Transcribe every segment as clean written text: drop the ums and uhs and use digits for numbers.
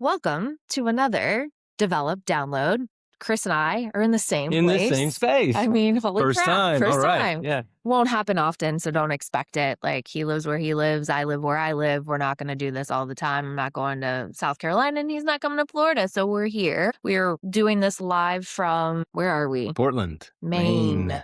Welcome to another Develop Download. Chris and I are in the same In the place. same space. I mean, holy First crap. time. First All right. time. Yeah. Won't happen often, so don't expect it. Like, he lives where he lives. I live where I live. We're not going to do this all the time. I'm not going to South Carolina, and he's not coming to Florida. So we're here. We're doing this live from, where are we? Portland, Maine.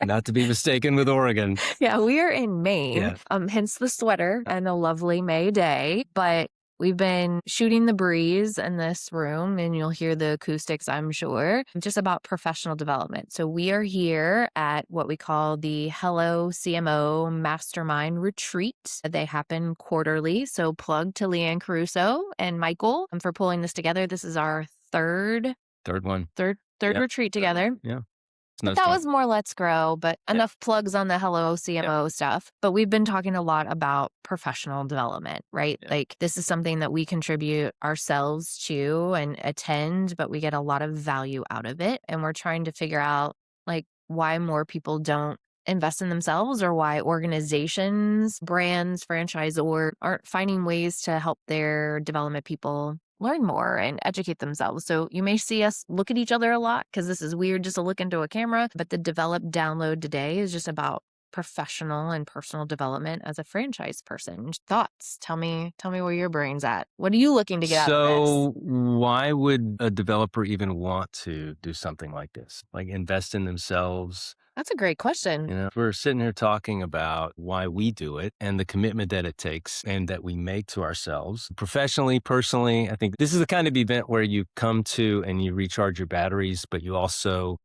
Not to be mistaken with Oregon. Yeah, we are in Maine. Yeah. Hence the sweater and a lovely May day. But we've been shooting the breeze in this room, and you'll hear the acoustics, I'm sure, just about professional development. So we are here at what we call the Hello CMO Mastermind retreat. They happen quarterly. So plug to Leanne Caruso and Michael for pulling this together. This is our third one. Third Yep. retreat together. Yeah. But that was more Let's Grow, but enough plugs on the Hello CMO stuff. But we've been talking a lot about professional development, right? Yeah. Like, this is something that we contribute ourselves to and attend, but we get a lot of value out of it. And we're trying to figure out, like, why more people don't invest in themselves, or why organizations, brands, franchisors aren't finding ways to help their development people learn more and educate themselves. So you may see us look at each other a lot because this is weird just to look into a camera, but the Develop Download today is just about professional and personal development as a franchise person. Thoughts? Tell me where your brain's at. What are you looking to get out of this? So why would a developer even want to do something like this? Like, invest in themselves? That's a great question. You know, we're sitting here talking about why we do it and the commitment that it takes and that we make to ourselves professionally, personally. I think this is the kind of event where you come to and you recharge your batteries, but you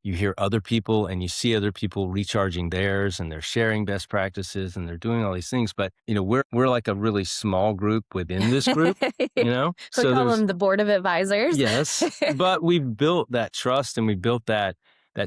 hear other people and you see other people recharging theirs, and they're sharing best practices and they're doing all these things. But, you know, we're like a really small group within this group, you know? We call them the board of advisors. Yes, but we've built that trust and we built that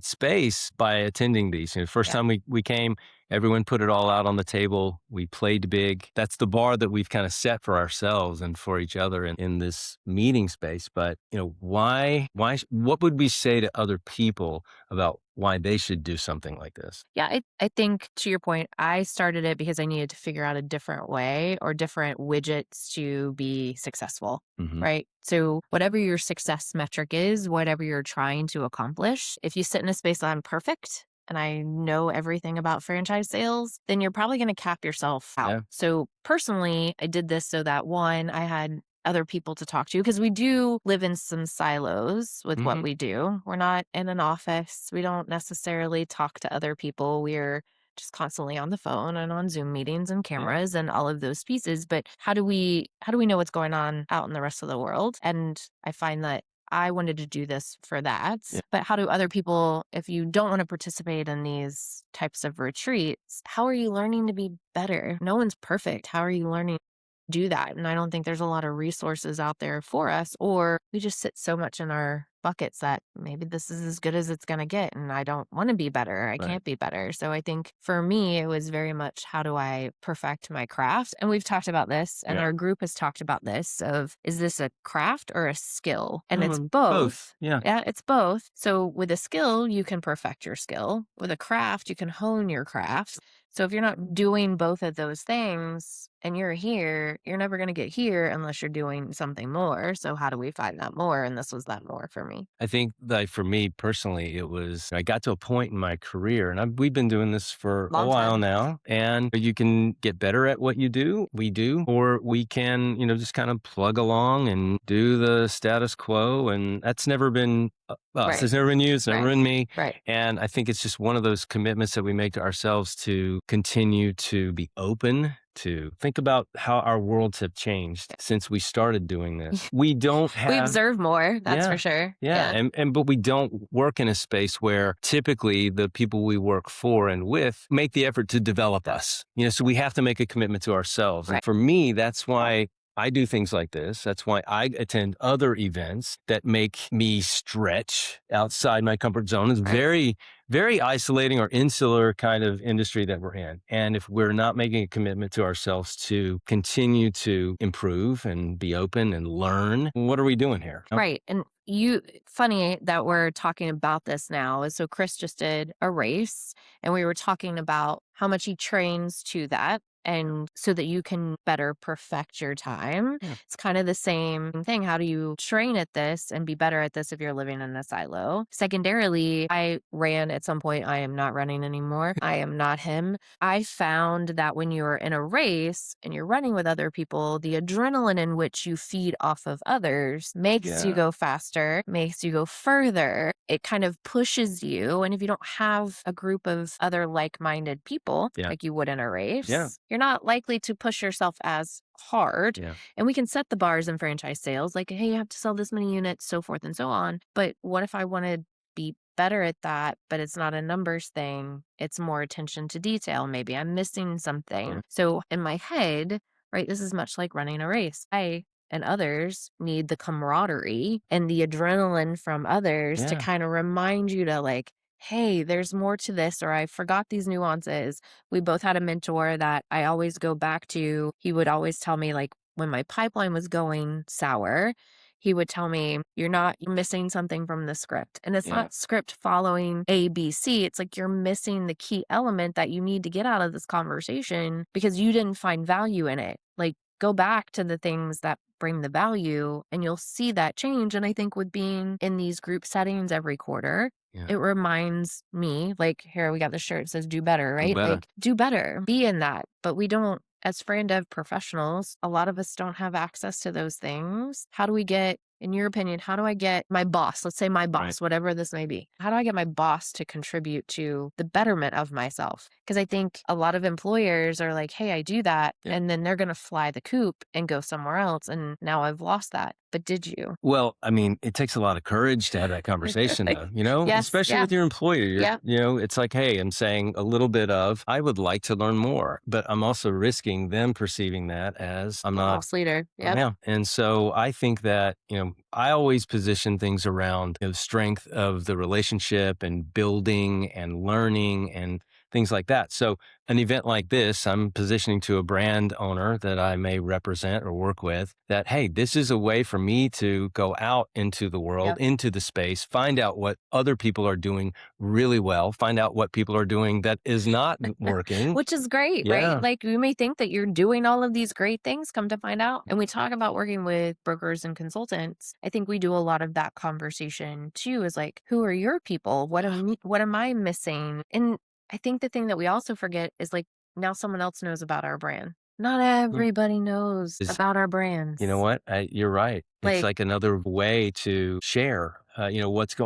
space by attending these. You know, first time we came, everyone put it all out on the table. We played big. That's the bar that we've kind of set for ourselves and for each other in this meeting space. But, you know, what would we say to other people about why they should do something like this? Yeah, I think, to your point, I started it because I needed to figure out a different way or different widgets to be successful, right? So whatever your success metric is, whatever you're trying to accomplish, if you sit in a space that I'm perfect and I know everything about franchise sales, then you're probably going to cap yourself out. Yeah. So personally, I did this so that, one, I had other people to talk to, because we do live in some silos with what we do. We're not in an office. We don't necessarily talk to other people. We're just constantly on the phone and on Zoom meetings and cameras and all of those pieces. But how do we know what's going on out in the rest of the world? And I find that I wanted to do this for that. Yeah. But how do other people, if you don't want to participate in these types of retreats, how are you learning to be better? No one's perfect. How are you learning do that? And I don't think there's a lot of resources out there for us, or we just sit so much in our buckets that maybe this is as good as it's going to get, and I don't want to be better. I can't be better. So I think for me, it was very much, how do I perfect my craft? And we've talked about this, and our group has talked about this of, is this a craft or a skill? And it's both. Yeah. Yeah, it's both. So with a skill, you can perfect your skill. With a craft, you can hone your craft. So if you're not doing both of those things and you're here, you're never going to get here unless you're doing something more. So how do we find that more? And this was that more for me. I think that for me personally, I got to a point in my career, and we've been doing this for a while now, and you can get better at what you do. We do, or we can, you know, just kind of plug along and do the status quo. And that's never been us. It's never been you. It's never been me. Right. And I think it's just one of those commitments that we make to ourselves to continue to be open, to think about how our worlds have changed since we started doing this. We observe more, that's for sure. Yeah. But we don't work in a space where typically the people we work for and with make the effort to develop us. You know, so we have to make a commitment to ourselves. And for me, that's why I do things like this. That's why I attend other events that make me stretch outside my comfort zone. It's very, very isolating or insular kind of industry that we're in. And if we're not making a commitment to ourselves to continue to improve and be open and learn, what are we doing here? Right. And funny that we're talking about this now. So Chris just did a race, and we were talking about how much he trains to that. and so that you can better perfect your time. Yeah. It's kind of the same thing. How do you train at this and be better at this if you're living in a silo? Secondarily, I ran at some point. I am not running anymore. I am not him. I found that when you're in a race and you're running with other people, the adrenaline in which you feed off of others makes you Yeah. go faster, makes you go further. It kind of pushes you. And if you don't have a group of other like minded people, Yeah. like you would in a Yeah. race, you're not likely to push yourself as hard. Yeah. And we can set the bars in franchise sales, like, hey, you have to sell this many units, so forth and so on. But what if I want to be better at that, but it's not a numbers thing? It's more attention to detail. Maybe I'm missing something. Yeah. So in my head, right, this is much like running a race. I and others need the camaraderie and the adrenaline from others to Yeah. kind of remind you to like, hey, there's more to this, or I forgot these nuances. We both had a mentor that I always go back to. He would always tell me, like, when my pipeline was going sour, he would tell me, you're missing something from the script. And it's Yeah. not script following A, B, C. It's like you're missing the key element that you need to get out of this conversation because you didn't find value in it. Like, go back to the things that bring the value and you'll see that change. And I think with being in these group settings every quarter, Yeah. it reminds me, like, here we got the shirt that says do better, Do right? better. Like, do better, be in that. But we don't, as friend dev professionals, a lot of us don't have access to those things. How do we get, in your opinion, how do I get my boss, let's say my boss, Right. whatever this may be, how do I get my boss to contribute to the betterment of myself? Because I think a lot of employers are like, hey, I do that. Yeah. And then they're going to fly the coop and go somewhere else. And now I've lost that. But did you? Well, I mean, it takes a lot of courage to have that conversation, Like, though, yes. especially Yeah. with your employer. Yeah. It's like, hey, I'm saying a little bit of, I would like to learn more, but I'm also risking them perceiving that as I'm not. Loss leader. Yep. Yeah. And so I think that, I always position things around the strength of the relationship and building and learning and things like that. So an event like this, I'm positioning to a brand owner that I may represent or work with that, hey, this is a way for me to go out into the world, Yep. into the space, find out what other people are doing really well, find out what people are doing that is not working. Which is great, right? Yeah. Like you may think that you're doing all of these great things, come to find out. And we talk about working with brokers and consultants. I think we do a lot of that conversation too, is like, who are your people? What am I missing? And I think the thing that we also forget is like, now someone else knows about our brand. Not everybody knows Is about our brands. You know what? You're right. It's Like, like another way to share,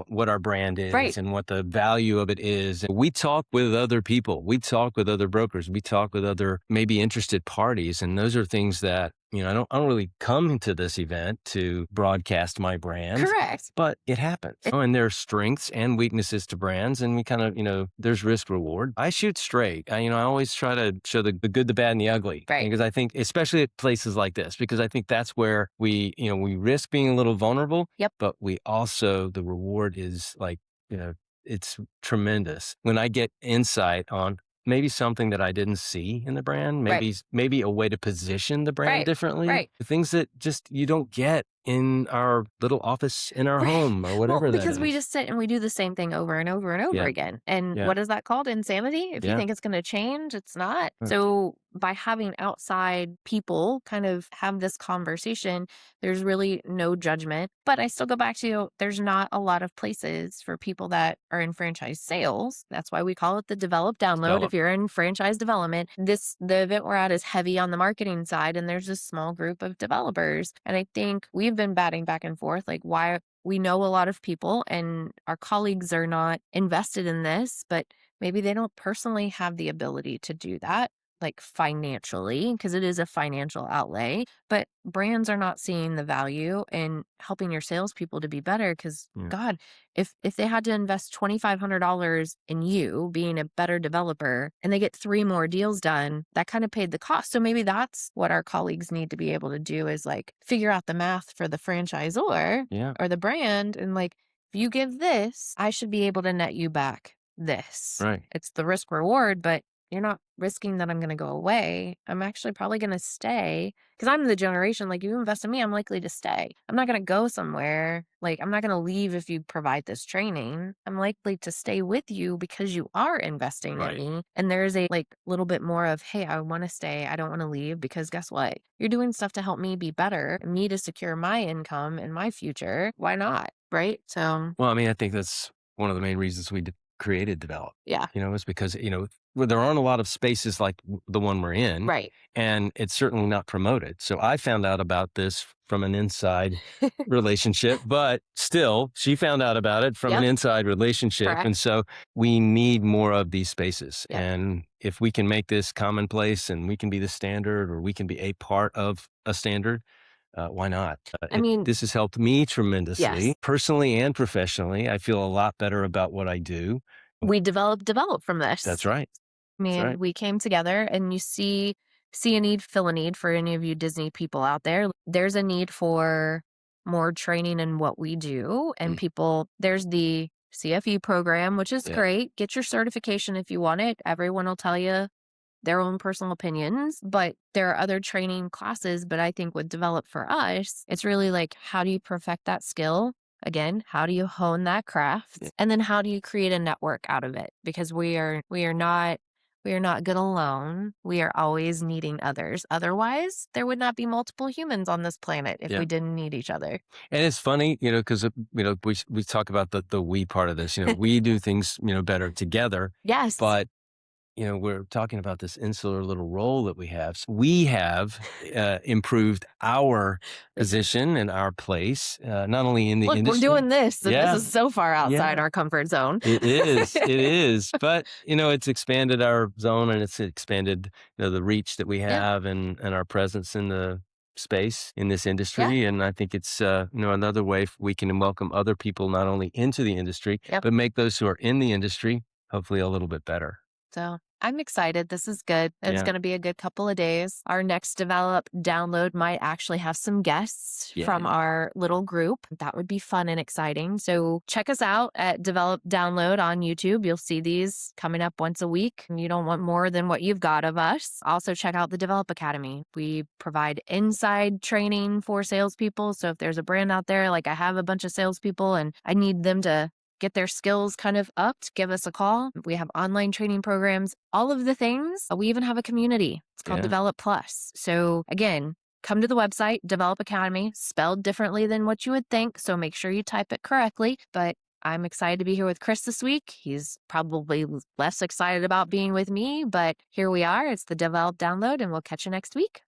what our brand right. is and what the value of it is. We talk with other people. We talk with other brokers. We talk with other maybe interested parties, and those are things that I don't really come into this event to broadcast my brand. Correct. But it happens. And there are strengths and weaknesses to brands, and we kind of, there's risk reward. I shoot straight. I always try to show the good, the bad, and the ugly. Right. Because I think, especially at places like this, because I think that's where we risk being a little vulnerable. Yep. But we also, the reward is like, it's tremendous. When I get insight on maybe something that I didn't see in the brand, maybe a way to position the brand differently. Right. Things that just you don't get in our little office in our home or whatever well, that because we is. just sit and we do the same thing over and over and over Yeah. again. And Yeah. what is that called? Insanity? If you Yeah. think it's going to change, it's not. Right. So by having outside people kind of have this conversation, there's really no judgment. But I still go back to there's not a lot of places for people that are in franchise sales. That's why we call it the Dvelop download. If you're in franchise development, the event we're at is heavy on the marketing side, and there's a small group of developers. And I think we've been batting back and forth, like why we know a lot of people and our colleagues are not invested in this, but maybe they don't personally have the ability to do that, like financially, because it is a financial outlay. But brands are not seeing the value in helping your salespeople to be better. Because God, if they had to invest $2,500 in you being a better developer and they get 3 more deals done, that kind of paid the cost. So maybe that's what our colleagues need to be able to do, is like figure out the math for the franchisor or the brand, and like, if you give this, I should be able to net you back this. Right. It's the risk reward, but you're not risking that I'm going to go away. I'm actually probably going to stay because I'm the generation like you invest in me, I'm likely to stay. I'm not going to go somewhere. Like, I'm not going to leave if you provide this training. I'm likely to stay with you because you are investing in Right. me. And there's a like little bit more of, hey, I want to stay. I don't want to leave because guess what? You're doing stuff to help me be better, me to secure my income and my future. Why not? Right. So, Well, I mean, I think that's one of the main reasons we created Develop. yeah. Is because, well, there aren't a lot of spaces like the one we're in, Right. and it's certainly not promoted. So I found out about this from an inside relationship, but still, she found out about it from an Yep. inside relationship. And Correct. so we need more of these spaces. Yep. And if we can make this commonplace and we can be the standard or we can be a part of a standard, why not? I mean, This has helped me tremendously, yes. personally and professionally. I feel a lot better about what I do. We develop from this. That's right. I That's mean, right. we came together and you see a need, fill a need for any of you Disney people out there. There's a need for more training in what we do. And Mm, people, there's the CFE program, which is yeah. great. Get your certification if you want it. Everyone will tell you their own personal opinions, but there are other training classes. But I think with Develop for us, it's really like, how do you perfect that skill? Again, how do you hone that craft? Yeah. And then how do you create a network out of it? Because we are not good alone. We are always needing others. Otherwise, there would not be multiple humans on this planet if Yeah. we didn't need each other. And it's funny, because, we talk about the we part of this, we do things, better together, Yes. but we're talking about this insular little role that we have. So we have improved our position and our place, not only in the Look, we're industry. doing this, and this Yeah, is so far outside yeah, our comfort zone. it is. It is. But, it's expanded our zone and it's expanded, the reach that we Yeah. have and our presence in the space in this Yeah. industry. And I think it's, another way we can welcome other people not only into the industry, Yep. but make those who are in the industry hopefully a little bit better. So I'm excited. This is good. It's Yeah. going to be a good couple of days. Our next Develop download might actually have some guests from Yay. our little group. That would be fun and exciting. So check us out at Develop Download on YouTube. You'll see these coming up once a week. And you don't want more than what you've got of us. Also, check out the Develop Academy. We provide inside training for salespeople. So if there's a brand out there, like I have a bunch of salespeople and I need them to get their skills kind of upped, give us a call. We have online training programs, all of the things. We even have a community. It's called Yeah. Develop Plus. So again, come to the website, Develop Academy, spelled differently than what you would think. So make sure you type it correctly. But I'm excited to be here with Chris this week. He's probably less excited about being with me, but here we are. It's the Develop Download, and we'll catch you next week.